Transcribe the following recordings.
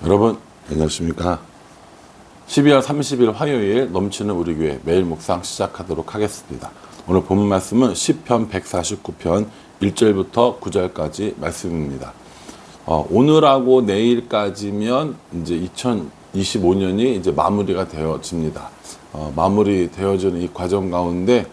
여러분 안녕하십니까. 12월 30일 화요일 넘치는 우리 교회 매일 묵상 시작하도록 하겠습니다. 오늘 본문 말씀은 시편 149편 1절부터 9절까지 말씀입니다. 오늘하고 내일까지면 이제 2025년이 이제 마무리가 되어집니다. 마무리 되어지는 이 과정 가운데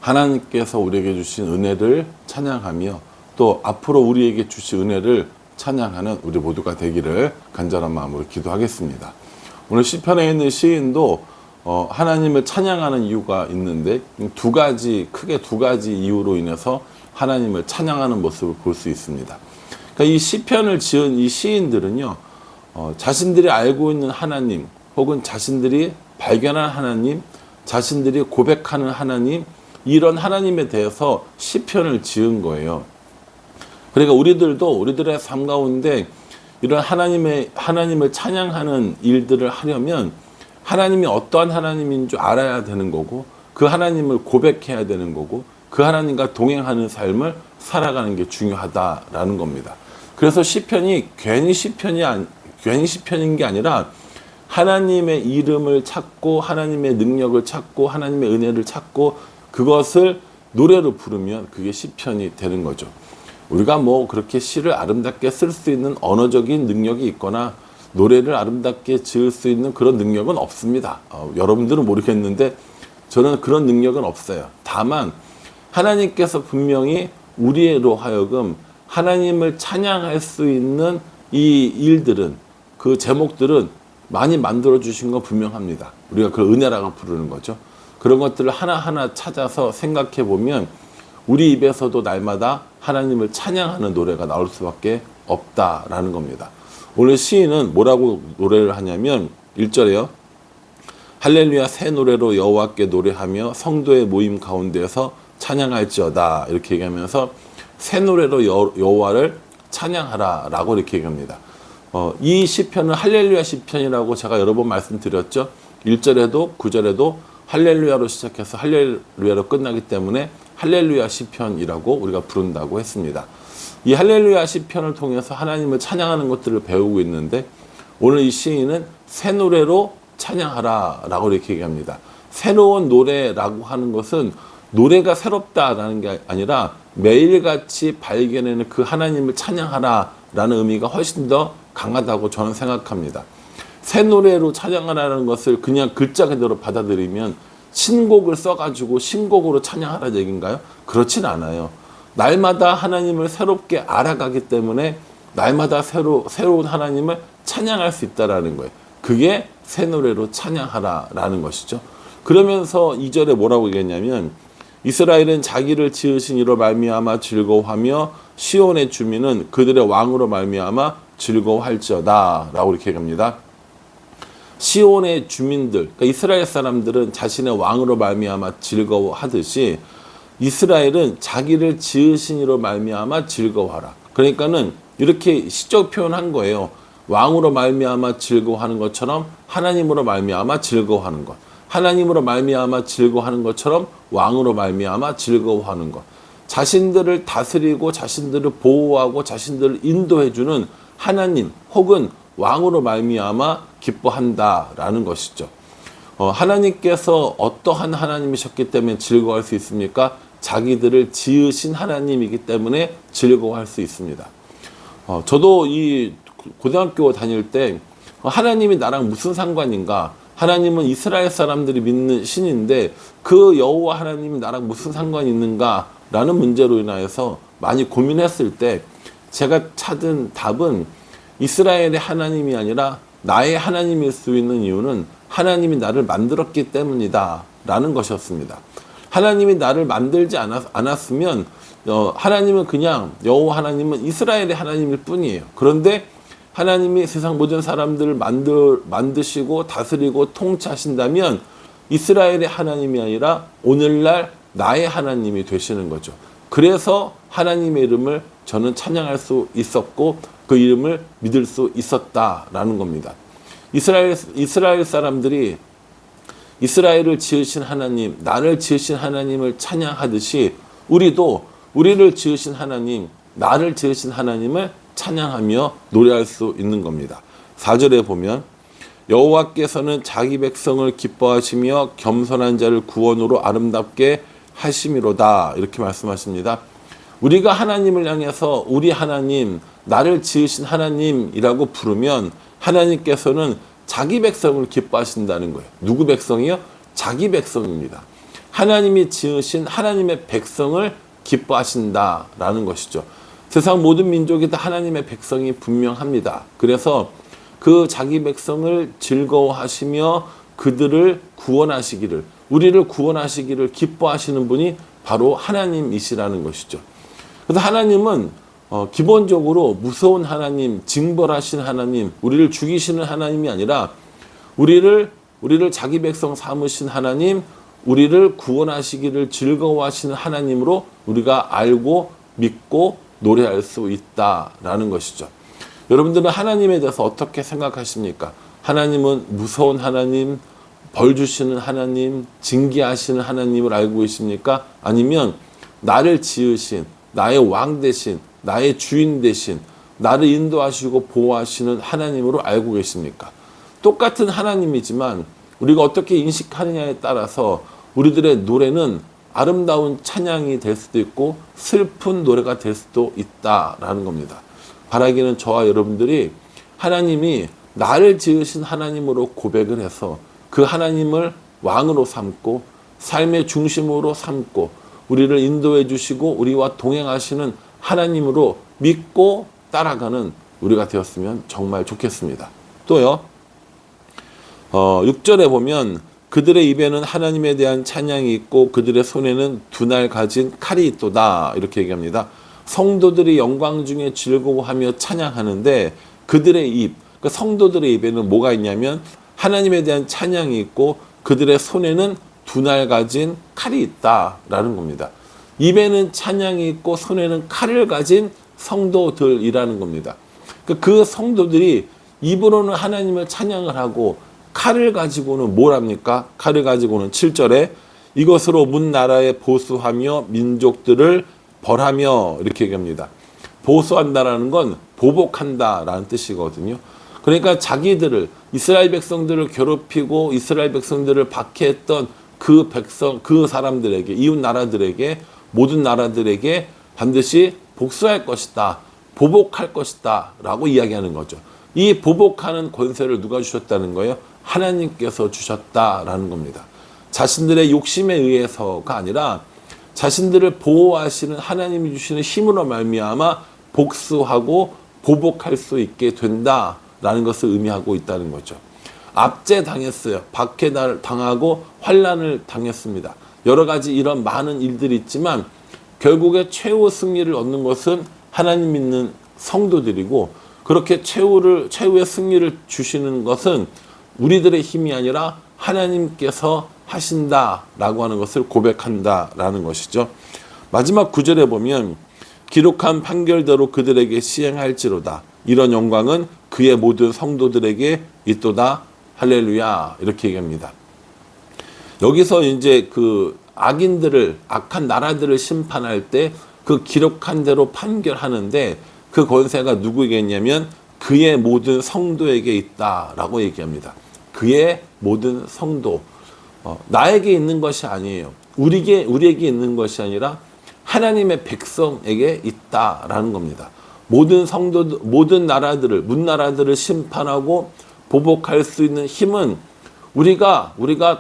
하나님께서 우리에게 주신 은혜를 찬양하며 또 앞으로 우리에게 주실 은혜를 찬양하는 우리 모두가 되기를 간절한 마음으로 기도하겠습니다. 오늘 시편에 있는 시인도 하나님을 찬양하는 이유가 있는데 크게 두 가지 이유로 인해서 하나님을 찬양하는 모습을 볼 수 있습니다. 그러니까 이 시편을 지은 이 시인들은요, 자신들이 알고 있는 하나님, 혹은 자신들이 발견한 하나님, 자신들이 고백하는 하나님, 이런 하나님에 대해서 시편을 지은 거예요. 그러니까 우리들도 우리들의 삶 가운데 이런 하나님을 찬양하는 일들을 하려면 하나님이 어떠한 하나님인 줄 알아야 되는 거고, 그 하나님을 고백해야 되는 거고, 그 하나님과 동행하는 삶을 살아가는 게 중요하다라는 겁니다. 그래서 시편이 괜히 시편인 게 아니라 하나님의 이름을 찾고 하나님의 능력을 찾고 하나님의 은혜를 찾고 그것을 노래로 부르면 그게 시편이 되는 거죠. 우리가 뭐 그렇게 시를 아름답게 쓸 수 있는 언어적인 능력이 있거나 노래를 아름답게 지을 수 있는 그런 능력은 없습니다. 여러분들은 모르겠는데 저는 그런 능력은 없어요. 다만 하나님께서 분명히 우리로 하여금 하나님을 찬양할 수 있는 이 일들은, 그 제목들은 많이 만들어 주신 건 분명합니다. 우리가 그걸 은혜라고 부르는 거죠. 그런 것들을 하나하나 찾아서 생각해 보면 우리 입에서도 날마다 하나님을 찬양하는 노래가 나올 수밖에 없다라는 겁니다. 오늘 시인은 뭐라고 노래를 하냐면 1절에요. 할렐루야 새 노래로 여호와께 노래하며 성도의 모임 가운데에서 찬양할지어다, 이렇게 얘기하면서 새 노래로 여호와를 찬양하라 라고 이렇게 얘기합니다. 이 시편은 할렐루야 시편이라고 제가 여러 번 말씀드렸죠. 1절에도 9절에도 할렐루야로 시작해서 할렐루야로 끝나기 때문에 할렐루야 시편이라고 우리가 부른다고 했습니다. 이 할렐루야 시편을 통해서 하나님을 찬양하는 것들을 배우고 있는데 오늘 이 시인은 새 노래로 찬양하라 라고 이렇게 얘기합니다. 새로운 노래라고 하는 것은 노래가 새롭다라는 게 아니라 매일같이 발견하는 그 하나님을 찬양하라 라는 의미가 훨씬 더 강하다고 저는 생각합니다. 새 노래로 찬양하라는 것을 그냥 글자 그대로 받아들이면 신곡을 써가지고 신곡으로 찬양하라는 얘기인가요? 그렇진 않아요. 날마다 하나님을 새롭게 알아가기 때문에 날마다 새로운 하나님을 찬양할 수 있다는 거예요. 그게 새 노래로 찬양하라라는 것이죠. 그러면서 2절에 뭐라고 얘기했냐면 이스라엘은 자기를 지으신 이로 말미암아 즐거워하며 시온의 주민은 그들의 왕으로 말미암아 즐거워할지어다 라고 이렇게 얘기합니다. 시온의 주민들, 그러니까 이스라엘 사람들은 자신의 왕으로 말미암아 즐거워하듯이 이스라엘은 자기를 지으신 이로 말미암아 즐거워하라. 그러니까는 이렇게 시적 표현한 거예요. 왕으로 말미암아 즐거워하는 것처럼 하나님으로 말미암아 즐거워하는 것, 하나님으로 말미암아 즐거워하는 것처럼 왕으로 말미암아 즐거워하는 것, 자신들을 다스리고 자신들을 보호하고 자신들을 인도해주는 하나님 혹은 왕으로 말미암아 기뻐한다라는 것이죠. 하나님께서 어떠한 하나님이셨기 때문에 즐거워할 수 있습니까? 자기들을 지으신 하나님이기 때문에 즐거워할 수 있습니다. 저도 이 고등학교 다닐 때 하나님이 나랑 무슨 상관인가? 하나님은 이스라엘 사람들이 믿는 신인데 그 여호와 하나님이 나랑 무슨 상관이 있는가? 라는 문제로 인하여서 많이 고민했을 때 제가 찾은 답은 이스라엘의 하나님이 아니라 나의 하나님일 수 있는 이유는 하나님이 나를 만들었기 때문이다 라는 것이었습니다. 하나님이 나를 만들지 않았으면 하나님은 그냥 여호와 하나님은 이스라엘의 하나님일 뿐이에요. 그런데 하나님이 세상 모든 사람들을 만드시고 다스리고 통치하신다면 이스라엘의 하나님이 아니라 오늘날 나의 하나님이 되시는 거죠. 그래서 하나님의 이름을 저는 찬양할 수 있었고 그 이름을 믿을 수 있었다라는 겁니다. 이스라엘 사람들이 이스라엘을 지으신 하나님, 나를 지으신 하나님을 찬양하듯이 우리도 우리를 지으신 하나님, 나를 지으신 하나님을 찬양하며 노래할 수 있는 겁니다. 4절에 보면 여호와께서는 자기 백성을 기뻐하시며 겸손한 자를 구원으로 아름답게 하심이로다. 이렇게 말씀하십니다. 우리가 하나님을 향해서 우리 하나님, 나를 지으신 하나님이라고 부르면 하나님께서는 자기 백성을 기뻐하신다는 거예요. 누구 백성이요? 자기 백성입니다. 하나님이 지으신 하나님의 백성을 기뻐하신다라는 것이죠. 세상 모든 민족이 다 하나님의 백성이 분명합니다. 그래서 그 자기 백성을 즐거워하시며 그들을 구원하시기를, 우리를 구원하시기를 기뻐하시는 분이 바로 하나님이시라는 것이죠. 그래서 하나님은 기본적으로 무서운 하나님, 징벌하신 하나님, 우리를 죽이시는 하나님이 아니라 우리를 자기 백성 삼으신 하나님, 우리를 구원하시기를 즐거워하시는 하나님으로 우리가 알고 믿고 노래할 수 있다라는 것이죠. 여러분들은 하나님에 대해서 어떻게 생각하십니까? 하나님은 무서운 하나님, 벌 주시는 하나님, 징계하시는 하나님을 알고 계십니까? 아니면 나를 지으신, 나의 왕 대신, 나의 주인 대신, 나를 인도하시고 보호하시는 하나님으로 알고 계십니까? 똑같은 하나님이지만 우리가 어떻게 인식하느냐에 따라서 우리들의 노래는 아름다운 찬양이 될 수도 있고 슬픈 노래가 될 수도 있다라는 겁니다. 바라기는 저와 여러분들이 하나님이 나를 지으신 하나님으로 고백을 해서 그 하나님을 왕으로 삼고 삶의 중심으로 삼고 우리를 인도해 주시고 우리와 동행하시는 하나님으로 믿고 따라가는 우리가 되었으면 정말 좋겠습니다. 또요, 6절에 보면 그들의 입에는 하나님에 대한 찬양이 있고 그들의 손에는 두 날 가진 칼이 있도다. 이렇게 얘기합니다. 성도들이 영광 중에 즐거워하며 찬양하는데 그들의 입, 그러니까 성도들의 입에는 뭐가 있냐면 하나님에 대한 찬양이 있고 그들의 손에는 두 날 가진 칼이 있다라는 겁니다. 입에는 찬양이 있고 손에는 칼을 가진 성도들이라는 겁니다. 그 성도들이 입으로는 하나님을 찬양을 하고 칼을 가지고는 뭘 합니까? 칼을 가지고는 7절에 이것으로 문 나라에 보수하며 민족들을 벌하며 이렇게 얘기합니다. 보수한다라는 건 보복한다라는 뜻이거든요. 그러니까 자기들을 이스라엘 백성들을 괴롭히고 이스라엘 백성들을 박해했던 그 백성, 그 사람들에게, 이웃 나라들에게, 모든 나라들에게 반드시 복수할 것이다, 보복할 것이다 라고 이야기하는 거죠. 이 보복하는 권세를 누가 주셨다는 거예요? 하나님께서 주셨다라는 겁니다. 자신들의 욕심에 의해서가 아니라 자신들을 보호하시는 하나님이 주시는 힘으로 말미암아 복수하고 보복할 수 있게 된다라는 것을 의미하고 있다는 거죠. 압제당했어요. 박해당하고 환난을 당했습니다. 여러 가지 이런 많은 일들이 있지만 결국에 최후 승리를 얻는 것은 하나님 믿는 성도들이고 그렇게 최후의 승리를 주시는 것은 우리들의 힘이 아니라 하나님께서 하신다라고 하는 것을 고백한다라는 것이죠. 마지막 9절에 보면 기록한 판결대로 그들에게 시행할지로다. 이런 영광은 그의 모든 성도들에게 있도다. 할렐루야. 이렇게 얘기합니다. 여기서 이제 그 악인들을, 악한 나라들을 심판할 때 그 기록한 대로 판결하는데 그 권세가 누구에게 있냐면 그의 모든 성도에게 있다라고 얘기합니다. 그의 모든 성도. 나에게 있는 것이 아니에요. 우리에게 있는 것이 아니라 하나님의 백성에게 있다라는 겁니다. 모든 성도, 모든 나라들을, 문나라들을 심판하고 보복할 수 있는 힘은 우리가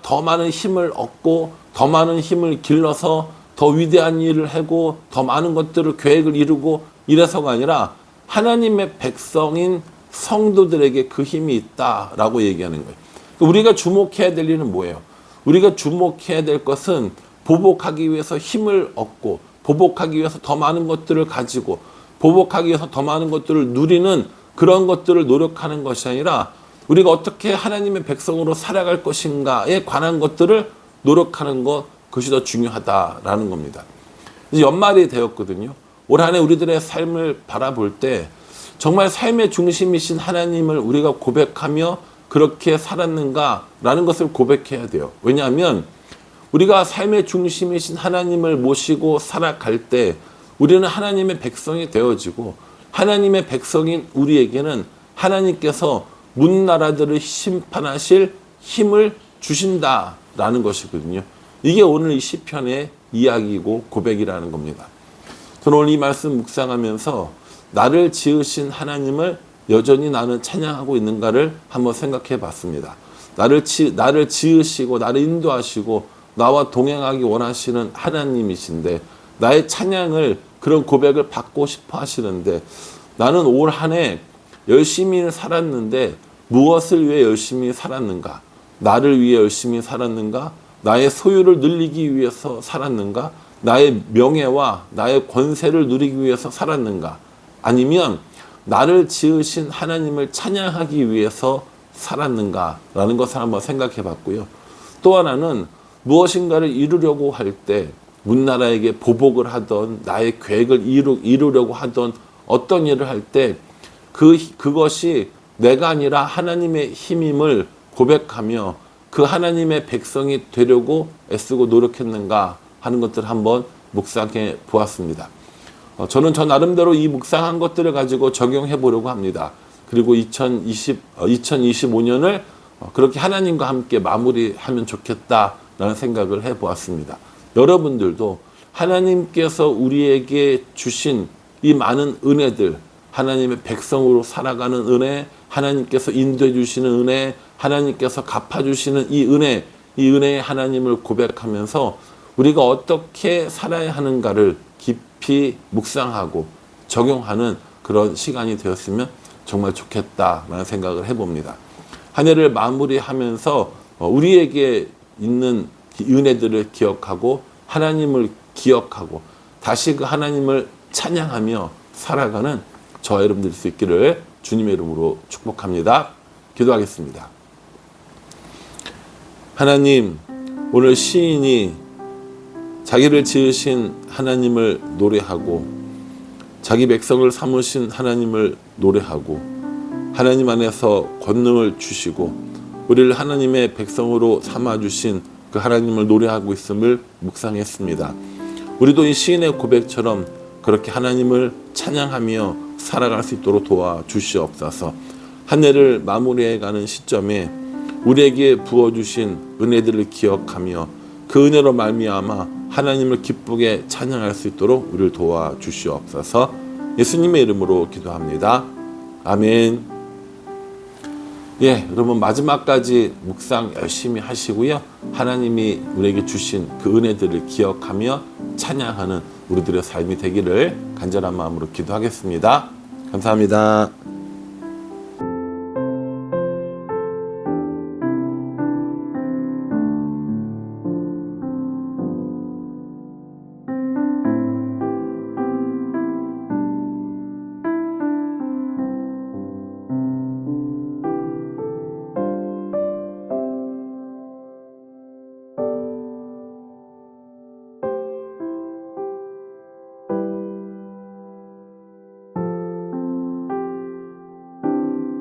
더 많은 힘을 얻고 더 많은 힘을 길러서 더 위대한 일을 하고 더 많은 것들을 계획을 이루고 이래서가 아니라 하나님의 백성인 성도들에게 그 힘이 있다라고 얘기하는 거예요. 우리가 주목해야 될 일은 뭐예요? 우리가 주목해야 될 것은 보복하기 위해서 힘을 얻고 보복하기 위해서 더 많은 것들을 가지고 보복하기 위해서 더 많은 것들을 누리는 그런 것들을 노력하는 것이 아니라 우리가 어떻게 하나님의 백성으로 살아갈 것인가에 관한 것들을 노력하는 것, 그것이 더 중요하다라는 겁니다. 이제 연말이 되었거든요. 올 한 해 우리들의 삶을 바라볼 때 정말 삶의 중심이신 하나님을 우리가 고백하며 그렇게 살았는가라는 것을 고백해야 돼요. 왜냐하면 우리가 삶의 중심이신 하나님을 모시고 살아갈 때 우리는 하나님의 백성이 되어지고 하나님의 백성인 우리에게는 하나님께서 문나라들을 심판하실 힘을 주신다라는 것이거든요. 이게 오늘 이 시편의 이야기고 고백이라는 겁니다. 저는 오늘 이 말씀 묵상하면서 나를 지으신 하나님을 여전히 나는 찬양하고 있는가를 한번 생각해 봤습니다. 나를 지으시고 나를 인도하시고 나와 동행하기 원하시는 하나님이신데 나의 찬양을 그런 고백을 받고 싶어 하시는데 나는 올 한 해 열심히 살았는데 무엇을 위해 열심히 살았는가? 나를 위해 열심히 살았는가? 나의 소유를 늘리기 위해서 살았는가? 나의 명예와 나의 권세를 누리기 위해서 살았는가? 아니면 나를 지으신 하나님을 찬양하기 위해서 살았는가라는 것을 한번 생각해 봤고요. 또 하나는 무엇인가를 이루려고 할 때 문나라에게 보복을 하던 나의 계획을 이루려고 하던 어떤 일을 할 때 그것이 내가 아니라 하나님의 힘임을 고백하며 그 하나님의 백성이 되려고 애쓰고 노력했는가 하는 것들을 한번 묵상해 보았습니다. 저는 저 나름대로 이 묵상한 것들을 가지고 적용해 보려고 합니다. 그리고 2025년을 그렇게 하나님과 함께 마무리하면 좋겠다라는 생각을 해 보았습니다. 여러분들도 하나님께서 우리에게 주신 이 많은 은혜들, 하나님의 백성으로 살아가는 은혜, 하나님께서 인도해 주시는 은혜, 하나님께서 갚아주시는 이 은혜의 하나님을 고백하면서 우리가 어떻게 살아야 하는가를 깊이 묵상하고 적용하는 그런 시간이 되었으면 정말 좋겠다라는 생각을 해봅니다. 한 해를 마무리하면서 우리에게 있는 은혜들을 기억하고 하나님을 기억하고 다시 그 하나님을 찬양하며 살아가는 저와 여러분들 수 있기를 주님의 이름으로 축복합니다. 기도하겠습니다. 하나님, 오늘 시인이 자기를 지으신 하나님을 노래하고 자기 백성을 삼으신 하나님을 노래하고 하나님 안에서 권능을 주시고 우리를 하나님의 백성으로 삼아주신 그 하나님을 노래하고 있음을 묵상했습니다. 우리도 이 시인의 고백처럼 그렇게 하나님을 찬양하며 살아갈 수 있도록 도와주시옵소서. 한 해를 마무리해가는 시점에 우리에게 부어주신 은혜들을 기억하며 그 은혜로 말미암아 하나님을 기쁘게 찬양할 수 있도록 우리를 도와주시옵소서. 예수님의 이름으로 기도합니다. 아멘. 여러분 마지막까지 묵상 열심히 하시고요. 하나님이 우리에게 주신 그 은혜들을 기억하며 찬양하는 우리들의 삶이 되기를 간절한 마음으로 기도하겠습니다. 감사합니다.